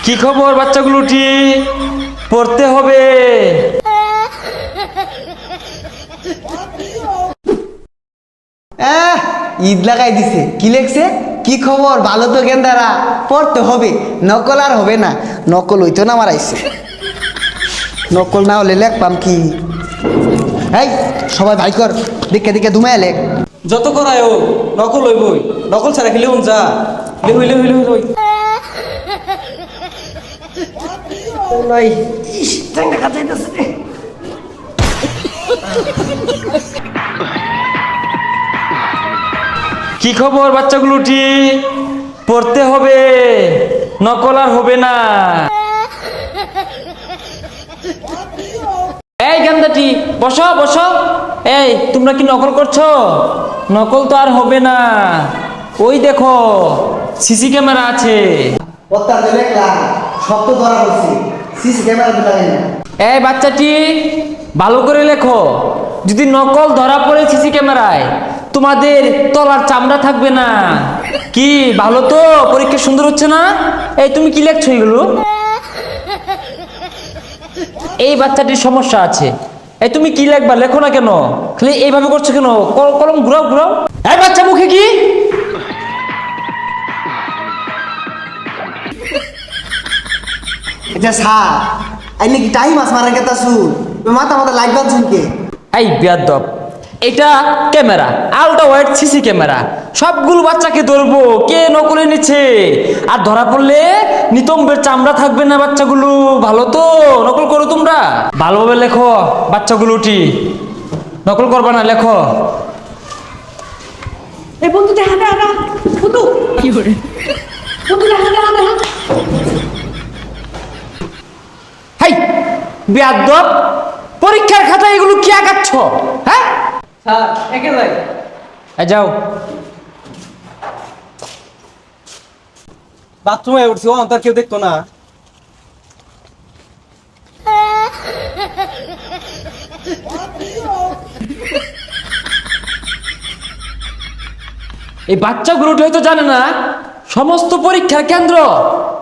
কি খবর বাচ্চাগুলোটি? পড়তে হবে। ঈদ লাগাই দিছে। কি লেখছে? কি খবর? ভালো তো গেন্দারা, পড়তে হবে, নকল আর হবে না। নকল হইতো না মারাইছে, নকল না হলে লেখপাম কি? এই সবাই ভাই কর, দেখে দেখে ধুমায় লেখ। যত করায় ও নকল হইবই, নকল ছাড়া খেলে যা হইলে হইলে হইলে হইল। কি খবর বাচ্চাগুলোটি? পড়তে হবে, নকল আর হবে না। এই গান্দাটি বসো বসো। এই তোমরা কি নকল করছো? নকল তো আর হবে না। ওই দেখো সিসি ক্যামেরা আছে। পত্তাতে লেখলাম, সব তো ধরা পড়ছে, সিসি ক্যামেরা তো লাগে না। এই বাচ্চাটি ভালো করে লেখো। যদি নকল ধরা পড়ে সিসি ক্যামেরায়, তোমাদের তলার চামড়া থাকবে না। কি ভালো তো? পরীক্ষা সুন্দর হচ্ছে না? এই তুমি কি লেখছো এগুলো? এই বাচ্চাটির সমস্যা আছে। এই তুমি কি লেখবা? লেখো না কেন? খালি এইভাবে করছো কেন? কলম ঘুরাও ঘুরাও। এই বাচ্চা মুখে কি? এটা স্যার আইলে কি টাইম আস মারা গেতা শুন, মাথা মাথা লাইট বাদ শুনকে। এই বেয়াদব, এটা camera, ultra wide CC camera. সবগুলো বাচ্চাকে ধরবো কে নকলে নিচ্ছে। আর ধরা পড়লে নিতম্বের চামড়া থাকবে না বাচ্চাগুলো। ভালো তো? নকল করো তোমরা। ভালোভাবে লেখো বাচ্চাগুলোটি, নকল করবা না, লেখো। এই বন্ধু দেখা দেখা বন্ধু কি করে বন্ধু দেখা দেখা দেখা হাই বেয়াদব, পরীক্ষার খাতায় এগুলো কি আঁকাচ্ছ? হ্যাঁ স্যার একে যাই। যাও। বাথরুমে উঠছি, ও তার কেউ দেখতো না। এই বাচ্চাগুলোটি হয়তো জানে না, সমস্ত পরীক্ষার কেন্দ্র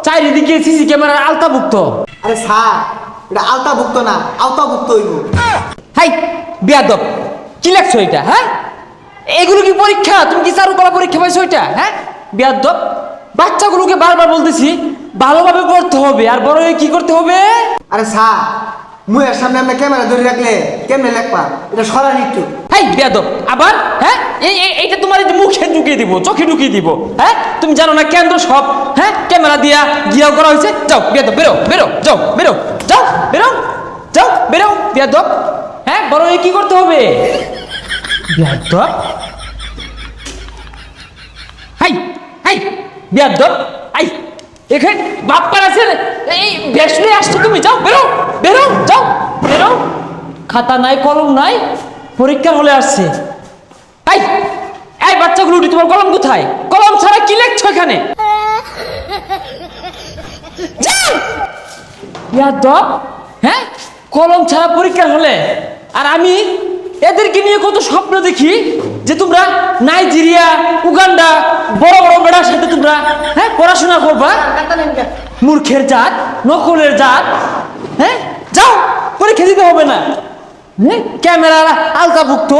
চারিদিকে সিসি ক্যামেরার আওতাভুক্ত। আরে স্যার এটা আওতাভুক্ত না, আওতাভুক্ত হইব। হাই বেয়াদব, কি লেখছো এটা? হ্যাঁ এগুলো কি পরীক্ষা? তুমি কি চারুকলা পরীক্ষা পাইছো এটা? হ্যাঁ বেয়াদব, বাচ্চাগুলোকে বারবার বলতেছি ভালোভাবে পড়তে হবে, আর বড় হয়ে কি করতে হবে? আরে স্যার মুয়ের সামনে আপনি ক্যামেরা ধরে রাখলে কেমনে লেখবা? এটা সরান একটু। হাই বেয়াদব, আবার হ্যাঁ এইটা তোমার মুখে ঢুকিয়ে দিব, চোখে ঢুকিয়ে দিব। হ্যাঁ তুমি জানো না কেন্দ্র সব হ্যাঁ ক্যামেরা দিয়া গিয়া করা হয়েছে? যাও বেয়াদব, বেরো বেরো, যাও বেরো, যাও বেরো, যাও বেরো বেয়াদব। হ্যাঁ বড় হয়ে কি করতে হবে? বেয়াদব, হাই হাই বেয়াদব, হাই এখানে বাপ্পার আছে, এই বেশ নিয়ে আসছো তুমি। যাও বেরো বেরো, যাও বেরো। খাতা নাই, কলম নাই, পরীক্ষার হলে আসছে। এই এই বাচ্চাগুলো, তোমার কলম কোথায়? কলম ছাড়া কি লিখছো এখানে? যাও বেয়াদব, হ্যাঁ কলম ছাড়া পরীক্ষার হলে। আর আমি এদেরকে নিয়ে কত স্বপ্ন দেখি যে তোমরা নাইজেরিয়া, উগান্ডা, বড় বড় মেয়ের সাথে তোমরা হ্যাঁ পড়াশোনা করবা। মূর্খের জাত, নকলের জাত। হ্যাঁ যাও, পরীক্ষা দিতে হবে না। হ্যাঁ ক্যামেরা আলতাভুক্ত।